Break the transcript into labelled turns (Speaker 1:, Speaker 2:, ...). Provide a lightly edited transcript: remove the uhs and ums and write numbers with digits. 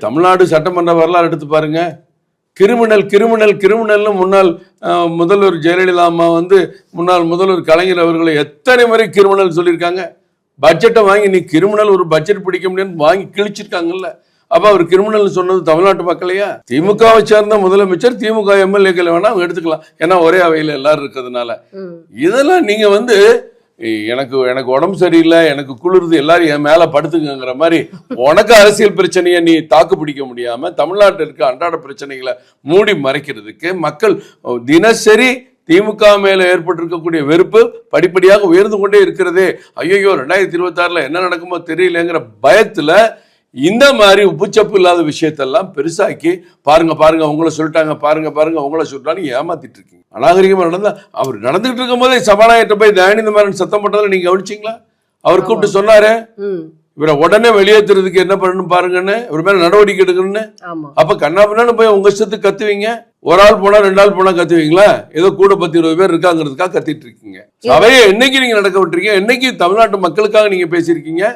Speaker 1: தமிழ்நாடு சட்டமன்ற வரலாறு எடுத்து பாருங்க. கிரிமினல்னு முன்னாள் முதல்வர் ஜெயலலிதா அம்மா முன்னாள் முதல்வர் கலைஞர் அவர்களை எத்தனை முறை கிரிமினல் சொல்லியிருக்காங்க. பட்ஜெட்டை வாங்கி நீ கிரிமினல் ஒரு பட்ஜெட் பிடிக்க முடியும்னு வாங்கி கிழிச்சிருக்காங்கல்ல. அப்ப அவர் கிரிமினல் சொன்னது தமிழ்நாட்டு மக்களையா? திமுகவை சேர்ந்த முதலமைச்சர் திமுக எம்எல்ஏக்களை வேணா அவங்க எடுத்துக்கலாம், ஏன்னா ஒரே அவையில் எல்லாரும் இருக்கிறதுனால. இதெல்லாம் நீங்க எனக்கு உடம்பு சரியில்லை, எனக்கு குளிர்து, எல்லாரும் என் மேல படுத்துங்கிற மாதிரி உனக்கு அரசியல் பிரச்சனையை நீ தாக்கு பிடிக்க முடியாம தமிழ்நாட்டில் இருக்க அன்றாட பிரச்சனைகளை மூடி மறைக்கிறதுக்கு மக்கள் தினசரி திமுக மேல ஏற்பட்டிருக்கக்கூடிய வெறுப்பு படிப்படியாக உயர்ந்து கொண்டே இருக்கிறதே. ஐயோ 2026 என்ன நடக்குமோ தெரியலங்கிற பயத்துல இந்த மாதிரி உப்புச்சப்பு இல்லாத விஷயத்தெல்லாம் பெருசாக்கி பாருங்க உங்களை சொல்லிட்டாங்க, பாருங்க உங்களை சொல்லிட்டாங்க ஏமாத்திட்டு இருக்கீங்க. அநாகரிகமா நடந்தா அவர் நடந்துகிட்டு இருக்கும் போதே சபாநாயகர்கிட்ட போய் தயாநிதி மாறன் சத்தம் போட்டதில் நீங்க கவனிச்சிங்களா? அவர் கூப்பிட்டு சொன்னாரு இவரை உடனே வெளியேற்றுறதுக்கு என்ன பண்ணணும் பாருங்கன்னு, இவர் மேல நடவடிக்கை எடுக்கணும்னு. அப்ப கண்ணாபின்னு போய் உங்க இஷ்டத்துக்கு கத்துவீங்க. ஒரு ஆள் போனா 2 ஆள் போனா கத்துவீங்களா? ஏதோ கூட 10-20 பேர் இருக்காங்கிறதுக்காக கத்திட்டு இருக்கீங்க. சபையை என்னைக்கு நீங்க நடக்க விட்டுருக்கீங்க? என்னைக்கு தமிழ்நாட்டு மக்களுக்காக நீங்க பேசியிருக்கீங்க?